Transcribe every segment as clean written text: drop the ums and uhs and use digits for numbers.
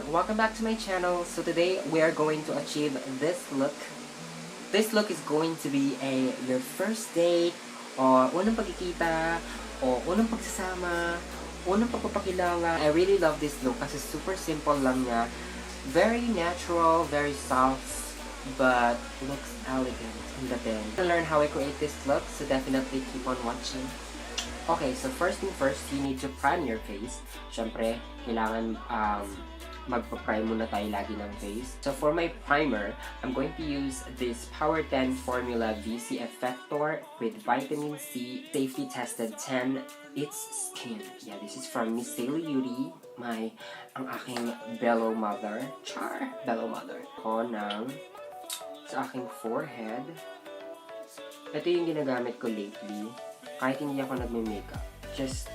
welcome back to my channel. So today we are going to achieve this look. This look is going to be your first date, o unang pagkikita, o unang pagsasama, unang pagpapakilala. I really love this look kasi super simple lang niya. Very natural, very soft, but looks elegant in the bend. To learn how I create this look, so definitely keep on watching. Okay, so first thing first, you need to prime your face. Syempre, kailangan magpa-prime muna tayo lagi ng face. So for my primer, I'm going to use this Power 10 Formula VC Effector with Vitamin C, Safety Tested 10 It's Skin. Yeah, this is from Miss Daily Beauty, ang aking Bello Mother. Bello Mother. Ko ng sa aking forehead. Ito yung ginagamit ko lately. Kahit hindi ako nagme-makeup. Just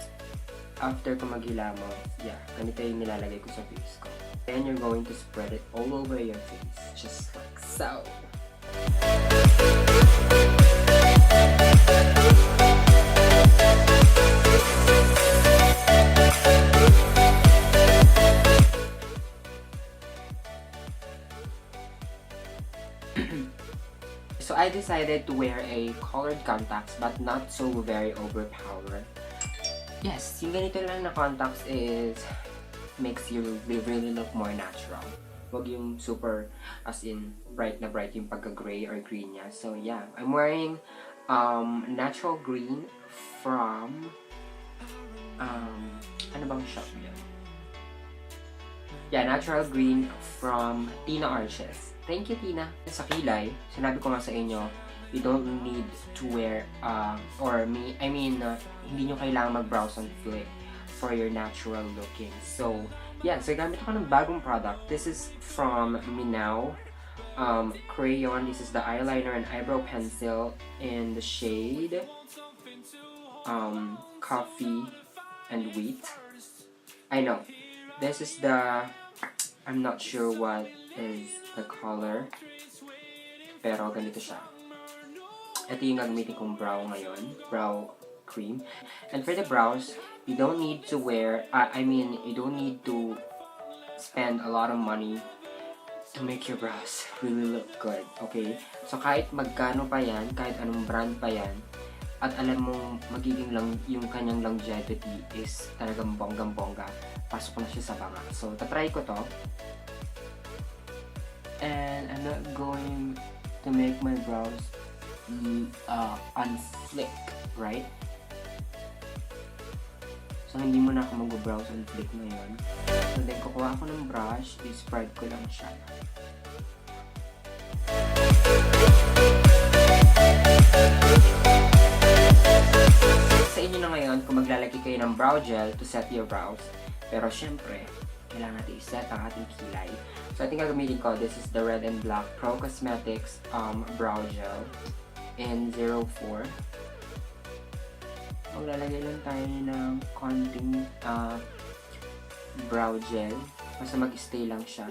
after ko maghilamo, yeah, ganito yung nilalagay ko sa face ko. Then you're going to spread it all over your face. Just like so. So I decided to wear a colored contacts but not so very overpowered. Yes, yung ganito lang na contacts makes you really look more natural. Wag yung super as in bright na bright yung pagka-gray or green niya. So yeah, I'm wearing natural green from ano bang shop yun? Yeah, natural green from Tina Arches. Thank you, Tina. Sa kilay, sinabi ko nga sa inyo, you don't need to wear, hindi nyo kailangan mag-brows on flick for your natural looking. So, yeah, so gamit ako ng bagong product. This is from Minao Crayon. This is the eyeliner and eyebrow pencil in the shade Coffee and Wheat. I know, this is I'm not sure what is the color, pero ganito siya. Ito yung gagamitin kong brow ngayon, brow cream. And for the brows, you don't need to you don't need to spend a lot of money to make your brows really look good, okay? So kahit magkano pa yan, kahit anong brand pa yan, at alam mong magiging lang yung kanyang longevity is talagang bonggang-bongga, pasok na siya sa banga. So tatry ko to. And I'm not going to make my brows on-flick, right? So, hindi mo na ako mag-brows on-flick ngayon. So, then, kukuha ako ng brush, i-spread ko lang siya. Sa inyo na ngayon, kung maglalagay kayo ng brow gel to set your brows. Pero, syempre, kailangan natin i-set ang ating kilay. So, I think gagamitin ko, this is the Red and Black Pro Cosmetics Brow Gel in 04. Maglalagay lang tayo ng konting brow gel. Basta mag-stay lang siya.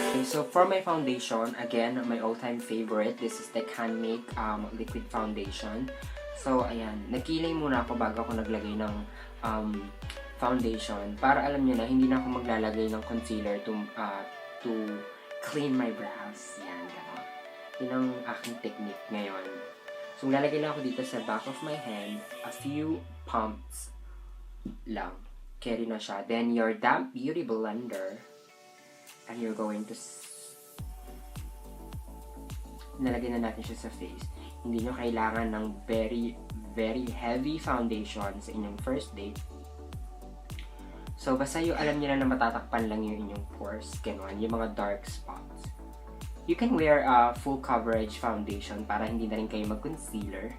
Okay, so for my foundation, again, my all-time favorite, this is the Canmake Liquid Foundation. So, ayan, nagkilay muna ako bago ako naglagay ng foundation para alam niyo na hindi na ako maglalagay ng concealer to clean my brows. Yan, gano'n. Yun ang aking technique ngayon. So, lalagay lang ako dito sa back of my hand, a few pumps lang. Carry na siya. Then, your damp beauty blender, and you're going to nalagay na natin siya sa face. Hindi nyo kailangan ng very, very heavy foundation sa inyong first date. So, basta yung alam nyo na matatakpan lang yung inyong pores, gano'n, yung mga dark spots. You can wear a full coverage foundation para hindi na rin kayo mag-concealer.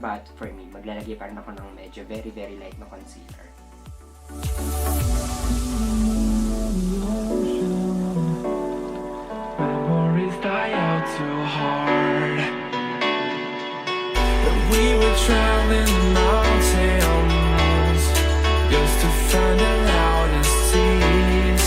But for me, maglalagay pa rin ako ng medyo very, very light na concealer. Memories die out too hard. When we were traveling the mountains, just to find the loudest seas.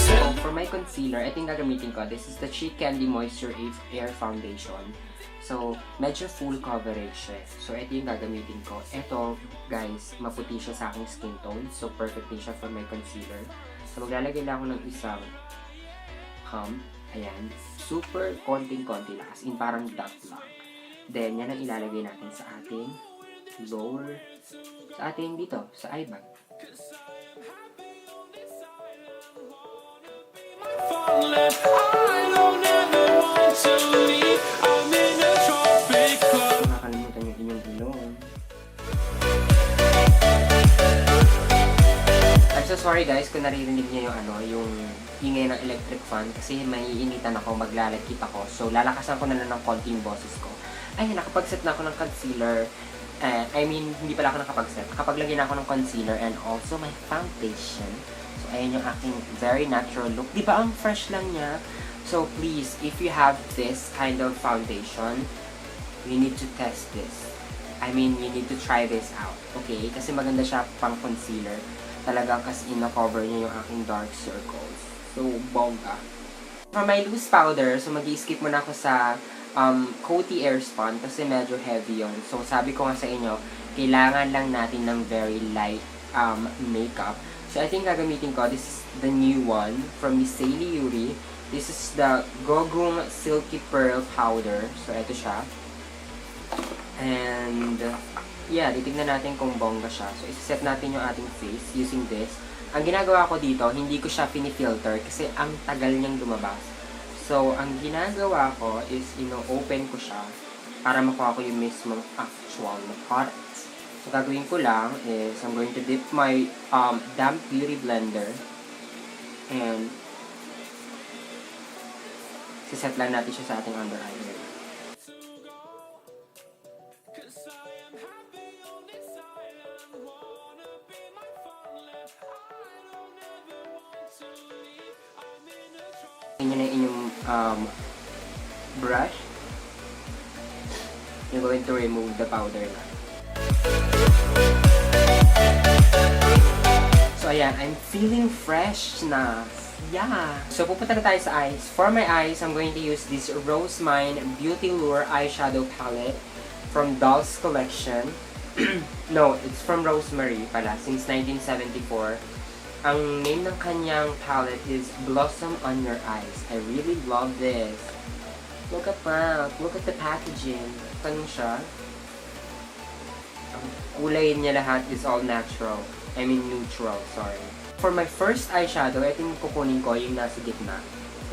So for my concealer, ito yung gagamitin ko. This is the Cheek Candy Moisture Air Foundation. So, medyo full coverage siya. So, ito yung gagamitin ko. Ito, guys, maputi siya sa aking skin tone. So, perfect din siya for my concealer. So, maglalagay lang ako ng isang pump. Ayan. Super konting-konti lang. As in, parang dot lang. Then, yan ang ilalagay natin sa ating lower, sa ating dito, sa eye bag. Nakakalimutan yung inyong ilong. I'm so sorry guys kung naririnig niyo yung yung ingay ng electric fan kasi maiinitan ako, maglalagkit ako. So lalakasan ko na lang ng konti yung boses ko. Ay, nakapag-set na ako ng concealer. Hindi pala ako nakapag-set. Nakapaglagay na ako ng concealer and also my foundation. So, ayan yung aking very natural look. Di ba ang fresh lang niya? So, please, if you have this kind of foundation, you need to test this. You need to try this out. Okay? Kasi maganda siya pang concealer. Talagang as in na-cover niya yung aking dark circles. So, bongga. For my loose powder, so mag-i-skip muna ako sa Coty Airspun kasi medyo heavy yun. So, sabi ko nga sa inyo, kailangan lang natin ng very light makeup. So, I think gagamitin ko, this is the new one from Miss Sailey Yuri. This is the Gogum Silky Pearl Powder. So, ito siya. And, yeah, titignan natin kung bongga siya. So, isa-set natin yung ating face using this. Ang ginagawa ko dito, hindi ko siya pinifilter kasi ang tagal niyang lumabas. So, ang ginagawa ko is, open ko siya para makuha ko yung mismong actual na product. So, gagawin ko lang is, I'm going to dip my damp beauty blender and siset lang natin siya sa ating under eye area. Yun na inyong brush. You're going to remove the powder na. So, ayan. I'm feeling fresh na. Yeah. So, pupunta na tayo sa eyes. For my eyes, I'm going to use this Rose Mine Beauty Lure Eyeshadow Palette from Dolls Collection. No, it's from Rosemary pala, since 1974. Ang name ng kanyang palette is Blossom on Your Eyes. I really love this. Look at the packaging. Tanong siya. Ang kulay niya lahat is all natural. Neutral, sorry. For my first eyeshadow, ito yung kukunin ko, yung nasa gitna.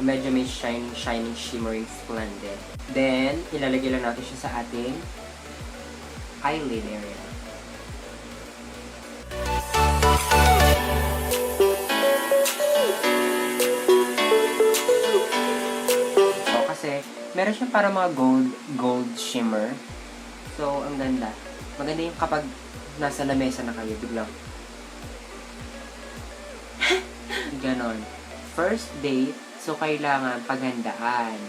Medyo may shining, shimmering, splendid. Then, ilalagay lang natin siya sa ating eyelid area. So, kasi, meron siyang para mga gold shimmer. So, ang ganda. Maganda yung kapag nasa lamesa na kayo, biglang ganon. First date, so kailangan paghandaan.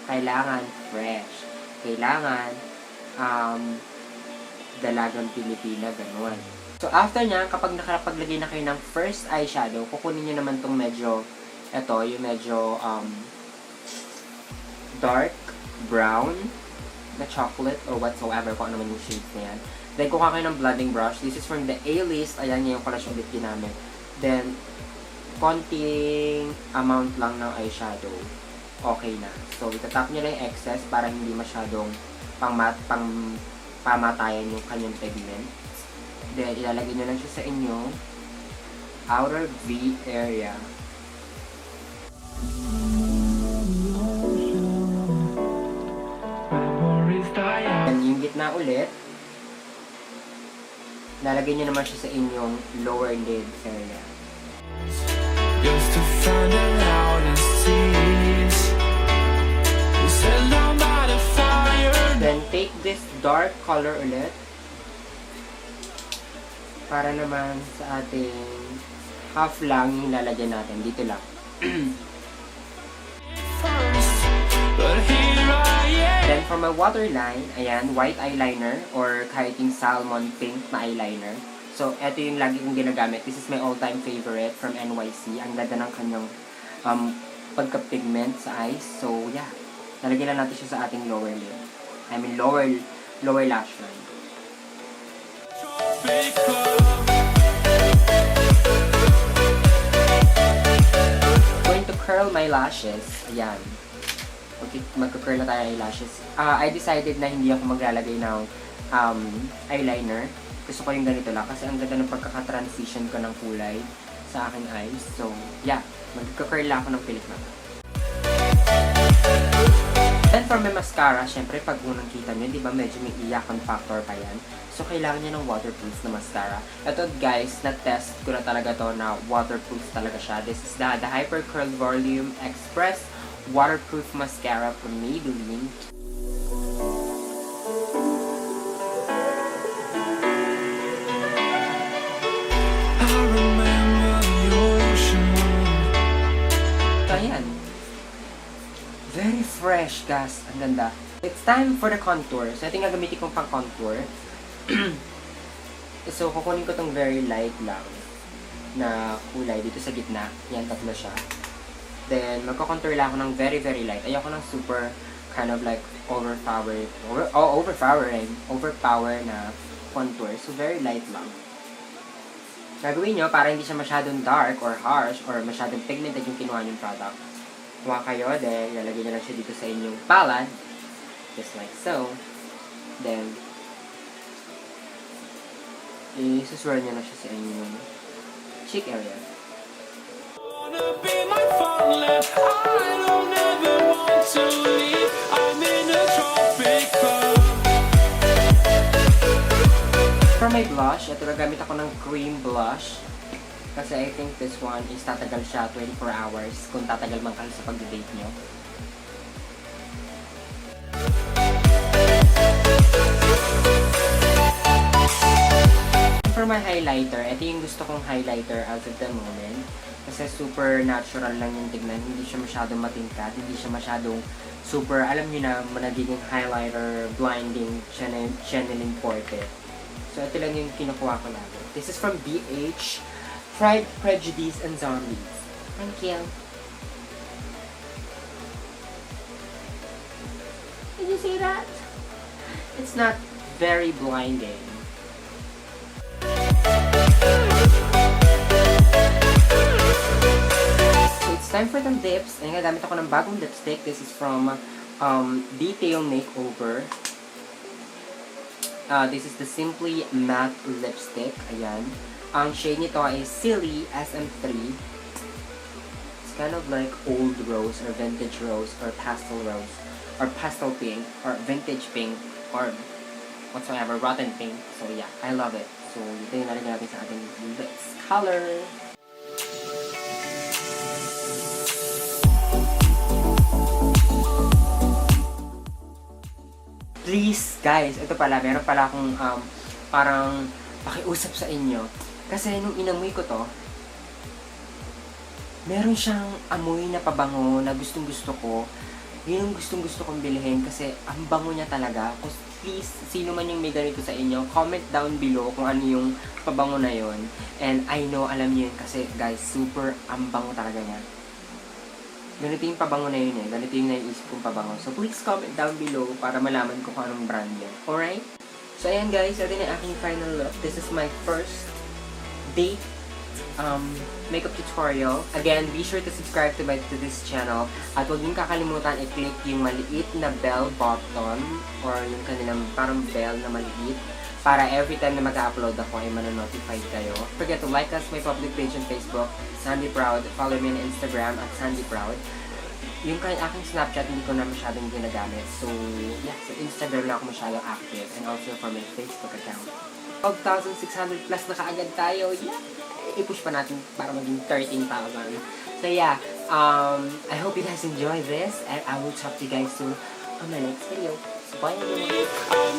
Kailangan fresh. Kailangan dalagang Pilipina, ganon. So after nya, kapag nakapaglagay na kayo ng first eyeshadow, kukunin nyo naman tong medyo, yung medyo dark brown na chocolate or whatsoever, kung ano naman yung shades na yan. Then kukuha kayo ng blending brush. This is from the A-List. Ayan yung color ulit ginamit. Then konting amount lang ng eyeshadow, okay na. So, itatap nyo lang yung excess para hindi masyadong pamatayan yung kanyang pigment. Then, ilalagay nyo lang siya sa inyong outer V area. Then, yung gitna ulit, ilalagay nyo naman siya sa inyong lower lid area. Just to find out and see. Then take this dark color ulit para naman sa ating half lang yung lalagyan natin. Dito lang. Then for my waterline, ayan, white eyeliner or kahit yung salmon pink na eyeliner. So, ito yung lagi kong ginagamit. This is my all-time favorite from NYC. Ang ganda ng kanyang pagka-pigment sa eyes. So, yeah. Nalagyan lang natin siya sa ating lower lid. I mean, lower lash line. Going to curl my lashes. Ayan. Magka-curl na tayo ng eyelashes. I decided na hindi ako maglalagay ng eyeliner. Gusto ko yung ganito lang kasi ang ganda ng pagkaka-transition ko ng kulay sa aking eyes. So, yeah. Magka-curl lang ako ng pilik na. Then for my mascara, syempre pag unang kita nyo, di ba medyo may iyakan factor pa yan. So, kailangan niya ng waterproof na mascara. Ito guys, na-test ko na talaga to na waterproof talaga siya. This is the Hyper Curl Volume Express Waterproof Mascara from Maybelline. So, ayan. Very fresh, guys. Ang ganda. It's time for the contour. So, ito yung gagamitin kong pang contour. So, kukunin ko tong very light lang na kulay dito sa gitna. Yan, tatlo siya. Then, magko-contour lang ako ng very, very light. Ayoko ng super kind of like overpower na contour. So, very light lang. Gagawin nyo para hindi siya masyadong dark or harsh or masyadong pigmented yung kinuha yung product. Kuha kayo, then lalagay nyo lang siya dito sa inyong palette. Just like so. Then, isuswirl nyo na siya sa inyong cheek area. For my blush, ito gagamit ako ng cream blush. Kasi I think this one is tatagal siya 24 hours kung tatagal man kayo sa pag-date nyo. For my highlighter, ito yung gusto kong highlighter as of the moment. Kasi super natural lang yung tignan. Hindi siya masyadong matingkad. Hindi siya masyadong super, alam nyo na, nagiging highlighter, blinding, channeling portrait. So, ito lang yung kinukuha ko lagi. This is from BH, Pride, Prejudice, and Zombies. Thank you. Did you see that? It's not very blinding. So, it's time for the lips. Ay, gamit ako ng bagong lipstick. This is from Detail Makeover. This is the Simply Matte Lipstick. Ayan. Ang shade nito ay Silly SM3. It's kind of like old rose or vintage rose or pastel rose or pastel pink or vintage pink or whatsoever, rotten pink. So yeah, I love it. So ito yung nalagyan natin sa ating lips color. Please, guys, ito pala, meron pala akong parang pakiusap sa inyo. Kasi nung inamoy ko to, meron siyang amoy na pabango na gustong-gusto ko. Yun yung gustong-gusto kong bilhin kasi ang bango niya talaga. Please, sino man yung may ganito sa inyo, comment down below kung ano yung pabango na yun. And I know, alam niyo yun kasi, guys, super ang bango talaga niya. Ganito yung pabango na yun eh. Ganito yung naiisip kong pabango. So, please comment down below para malaman ko kung anong brand yun. Alright? So, ayan guys. Ito na yung aking final look. This is my first date makeup tutorial. Again, be sure to subscribe to this channel. At huwag niyong kakalimutan i-click yung maliit na bell button or yung kanilang parang bell na maliit para every time na mag-upload ako ay mananotify kayo. Don't forget to like us, my public page on Facebook, Sandy Proud. Follow me on Instagram at Sandy Proud. Yung aking Snapchat, hindi ko na masyadong ginagamit. So, yeah, sa Instagram lang ako masyadong active. And also for my Facebook account. 12,600 plus na kaagad tayo. Yeah! I-push pa natin para maging 13,000. So, yeah. I hope you guys enjoy this. And I will talk to you guys soon on my next video. So, bye everyone!